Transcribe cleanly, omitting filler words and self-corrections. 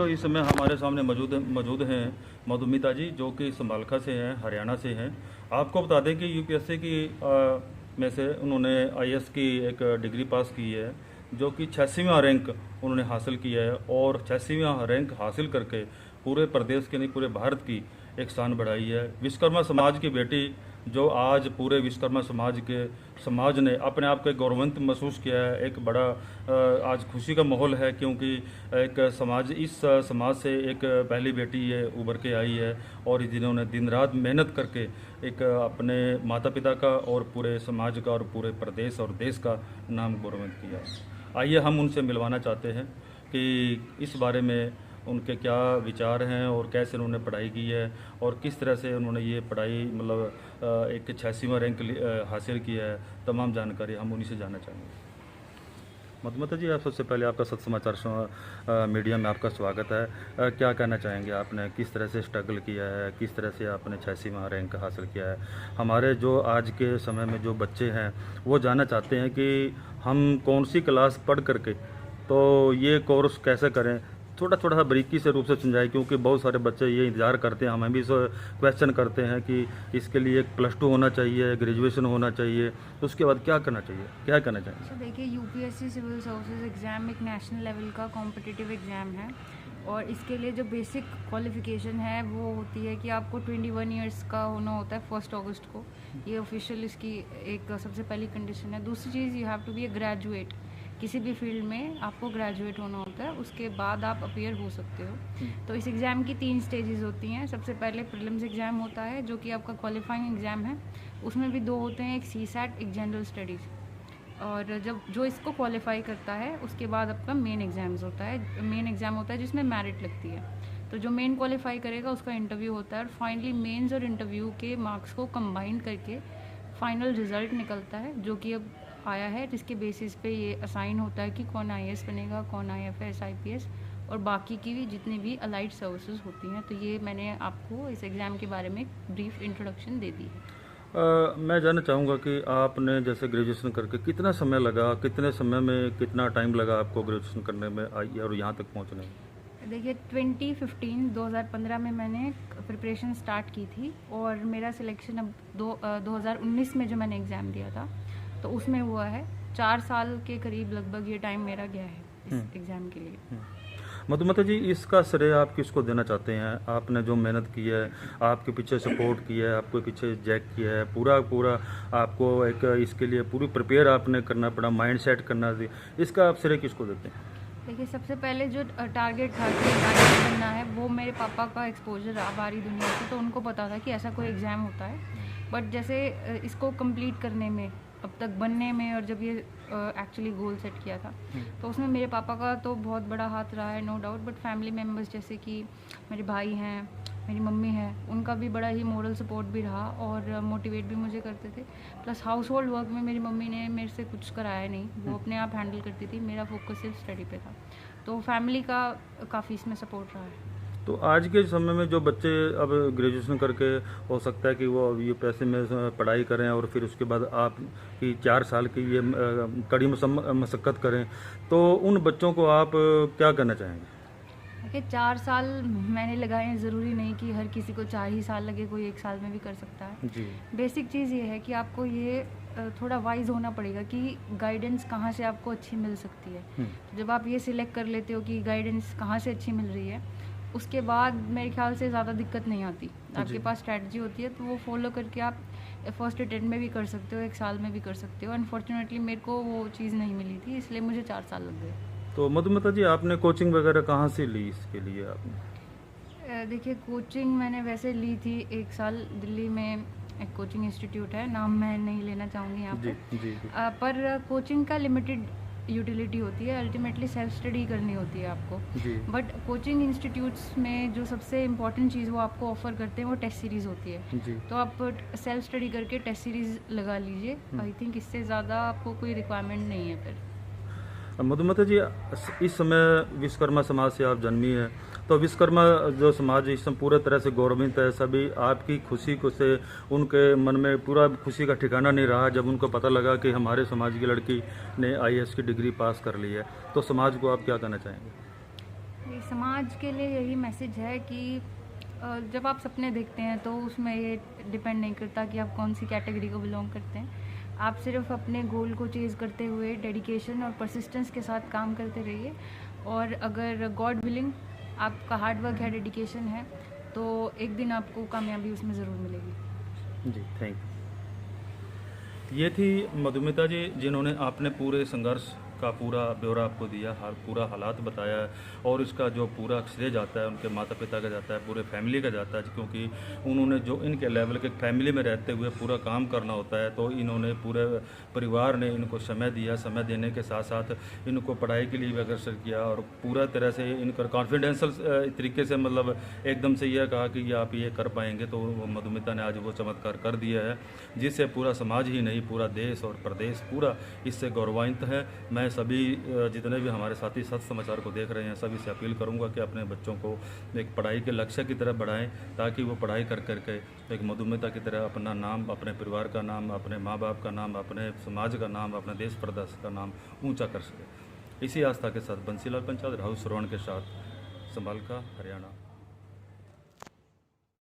जो इस समय हमारे सामने मौजूद हैं मधुमिता जी, जो कि समालखा से हैं, हरियाणा से हैं। आपको बता दें कि यूपीएससी की में से उन्होंने आईएएस की एक डिग्री पास की है, जो कि 86वां रैंक उन्होंने हासिल किया है, और 86वां रैंक हासिल करके पूरे प्रदेश के नहीं पूरे भारत की एक शान बढ़ाई है। विश्वकर्मा समाज की बेटी, जो आज पूरे विश्वकर्मा समाज ने अपने आप को गौरवान्वित महसूस किया है। एक बड़ा आज खुशी का माहौल है, क्योंकि एक इस समाज से एक पहली बेटी ये उभर के आई है, और जिन्होंने दिन रात मेहनत करके एक अपने माता पिता का और पूरे समाज का और पूरे प्रदेश और देश का नाम गौरवान्वित किया है। आइए हम उनसे मिलवाना चाहते हैं कि इस बारे में उनके क्या विचार हैं और कैसे उन्होंने पढ़ाई की है और किस तरह से उन्होंने ये पढ़ाई मतलब एक 86वां रैंक हासिल किया है। तमाम जानकारी हम उन्हीं से जानना चाहेंगे। मधुमिता जी, आप सबसे पहले आपका सत्य समाचार मीडिया में आपका स्वागत है। क्या कहना चाहेंगे, आपने किस तरह से स्ट्रगल किया है, किस तरह से आपने 86वां रैंक हासिल किया है? हमारे जो आज के समय में जो बच्चे हैं वो जानना चाहते हैं कि हम कौन सी क्लास पढ़ करके तो ये कोर्स कैसे करें। थोड़ा सा बारीकी से रूप से समझाएं, क्योंकि बहुत सारे बच्चे ये इंतज़ार करते हैं, हमें भी क्वेश्चन करते हैं कि इसके लिए +2 होना चाहिए, ग्रेजुएशन होना चाहिए, तो उसके बाद क्या करना चाहिए, क्या कहना चाहिए? तो देखिए, यूपीएससी सिविल सर्विसेज एग्ज़ाम एक नेशनल लेवल का कॉम्पिटिटिव एग्ज़ाम है, और इसके लिए जो बेसिक क्वालिफ़िकेशन है वो होती है कि आपको 21 ईयर्स का होना होता है 1 अगस्त को। ये ऑफिशियल इसकी एक सबसे पहली कंडीशन है। दूसरी चीज़, you have to be a graduate. किसी भी फील्ड में आपको ग्रेजुएट होना होता है, उसके बाद आप अपीयर हो सकते हो। तो इस एग्ज़ाम की 3 स्टेजेस होती हैं। सबसे पहले प्रीलिम्स एग्ज़ाम होता है, जो कि आपका क्वालिफाइंग एग्ज़ाम है। उसमें भी 2 होते हैं, एक सीसैट, एक जनरल स्टडीज़। और जो इसको क्वालिफाई करता है उसके बाद आपका मेन एग्ज़ाम होता है जिसमें मेरिट लगती है। तो जो मेन क्वालिफाई करेगा उसका इंटरव्यू होता है, और फाइनली मेंस और इंटरव्यू के मार्क्स को कंबाइन करके फाइनल रिज़ल्ट निकलता है, जो कि अब आया है, जिसके बेसिस पे ये असाइन होता है कि कौन आईएएस बनेगा, कौन आईएफएस, आईपीएस, और बाकी की भी जितनी भी अलाइड सर्विसेज होती हैं। तो ये मैंने आपको इस एग्ज़ाम के बारे में एक ब्रीफ इंट्रोडक्शन दे दी है। मैं जानना चाहूँगा कि आपने जैसे ग्रेजुएशन करके कितना समय लगा, कितने समय में कितना टाइम लगा आपको ग्रेजुएशन करने में आई और यहाँ तक पहुँचने में? देखिए, 2015 में मैंने प्रिपरेशन स्टार्ट की थी, और मेरा सिलेक्शन अब 2019 में जो मैंने एग्ज़ाम दिया था तो उसमें हुआ है। 4 साल के करीब लगभग ये टाइम मेरा गया है इस एग्ज़ाम के लिए। मधुमिता जी, इसका श्रेय आप किसको देना चाहते हैं? आपने जो मेहनत की है, आपके पीछे सपोर्ट किया है, आपके पीछे जैक किया है, पूरा आपको एक इसके लिए पूरी प्रिपेयर आपने करना पड़ा, माइंड सेट करना थी, इसका आप श्रेय किसको देते हैं? देखिए, सबसे पहले जो टारगेट था कि आईएएस बनना है, वो मेरे पापा का एक्सपोजर रहा बाहरी दुनिया से, तो उनको पता था कि ऐसा कोई एग्ज़ाम होता है। बट जैसे इसको कंप्लीट करने में, अब तक बनने में, और जब ये एक्चुअली गोल सेट किया था तो उसमें मेरे पापा का तो बहुत बड़ा हाथ रहा है, no doubt. But family members जैसे कि मेरे भाई हैं, मेरी मम्मी है, उनका भी बड़ा ही मोरल सपोर्ट भी रहा, और मोटिवेट भी मुझे करते थे। प्लस हाउस होल्ड वर्क में मेरी मम्मी ने मेरे से कुछ कराया नहीं, वो अपने आप हैंडल करती थी, मेरा फोकस सिर्फ स्टडी पे था। तो फैमिली का काफ़ी इसमें सपोर्ट रहा है। तो आज के समय में जो बच्चे अब ग्रेजुएशन करके, हो सकता है कि वो ये पैसे में पढ़ाई करें और फिर उसके बाद आप की 4 साल की ये कड़ी मशक्क़त करें, तो उन बच्चों को आप क्या कहना चाहेंगे? देखिए, 4 साल मैंने लगाए हैं, ज़रूरी नहीं कि हर किसी को 4 ही साल लगे, कोई 1 साल में भी कर सकता है जी। बेसिक चीज़ ये है कि आपको ये थोड़ा वाइज होना पड़ेगा कि गाइडेंस कहाँ से आपको अच्छी मिल सकती है। जब आप ये सिलेक्ट कर लेते हो कि गाइडेंस कहाँ से अच्छी मिल रही है, उसके बाद मेरे ख्याल से ज़्यादा दिक्कत नहीं आती। आपके पास स्ट्रैटेजी होती है, तो वो फॉलो करके आप फर्स्ट अटेम्प्ट में भी कर सकते हो, 1 साल में भी कर सकते हो। अनफॉर्चुनेटली मेरे को वो चीज़ नहीं मिली थी, इसलिए मुझे 4 साल लग गए। तो मधुमिता जी, आपने कोचिंग वगैरह कहाँ से ली इसके लिए आपने? देखिए, कोचिंग मैंने वैसे ली थी 1 साल दिल्ली में, एक कोचिंग इंस्टीट्यूट है, नाम मैं नहीं लेना चाहूँगी यहाँ पे। जी। पर कोचिंग का लिमिटेड यूटिलिटी होती है, अल्टीमेटली सेल्फ स्टडी करनी होती है आपको। बट कोचिंग इंस्टीट्यूट्स में जो सबसे इम्पॉर्टेंट चीज़ वो आपको ऑफर करते हैं वो टेस्ट सीरीज़ होती है। तो आप सेल्फ स्टडी करके टेस्ट सीरीज़ लगा लीजिए। आई थिंक इससे ज़्यादा आपको कोई रिक्वायरमेंट नहीं है फिर। मधुमिता जी, इस समय विश्वकर्मा समाज से आप जन्मी है, तो विश्वकर्मा जो समाज इस समय पूरे तरह से गौरवित है। सभी आपकी खुशी को से उनके मन में पूरा खुशी का ठिकाना नहीं रहा जब उनको पता लगा कि हमारे समाज की लड़की ने आईएएस की डिग्री पास कर ली है। तो समाज को आप क्या कहना चाहेंगे? समाज के लिए यही मैसेज है कि जब आप सपने देखते हैं तो उसमें ये डिपेंड नहीं करता कि आप कौन सी कैटेगरी को बिलोंग करते हैं। आप सिर्फ अपने गोल को चेज़ करते हुए डेडिकेशन और परसिस्टेंस के साथ काम करते रहिए, और अगर गॉड विलिंग आपका हार्ड वर्क है, डेडिकेशन है, तो एक दिन आपको कामयाबी उसमें ज़रूर मिलेगी। जी, थैंक यू। ये थी मधुमिता जी, जिन्होंने आपने पूरे संघर्ष का पूरा ब्यौरा आपको दिया, पूरा हालात बताया है, और इसका जो पूरा श्रेय जाता है उनके माता पिता का जाता है, पूरे फैमिली का जाता है, क्योंकि उन्होंने जो इनके लेवल के फैमिली में रहते हुए पूरा काम करना होता है, तो इन्होंने पूरे परिवार ने इनको समय दिया। समय देने के साथ साथ इनको पढ़ाई के लिए भी अग्रसर किया, और पूरा तरह से इनका कॉन्फिडेंशियल तरीके से, मतलब एकदम से यह कहा कि आप ये कर पाएंगे, तो वो मधुमिता ने आज वो चमत्कार कर दिया है, जिससे पूरा समाज ही नहीं, पूरा देश और प्रदेश पूरा इससे गौरवान्वित है। मैं सभी जितने भी हमारे साथी सत्य समाचार को देख रहे हैं, सभी से अपील करूंगा कि अपने बच्चों को एक पढ़ाई के लक्ष्य की तरफ बढ़ाएं, ताकि वो पढ़ाई कर करके एक मधुमिता की तरह अपना नाम, अपने परिवार का नाम, अपने माँ बाप का नाम, अपने समाज का नाम, अपने देश प्रदेश का नाम ऊंचा कर सके। इसी आस्था के साथ बंसीलाल पंचाल, राहुल श्रवण के साथ, संभाल का, हरियाणा।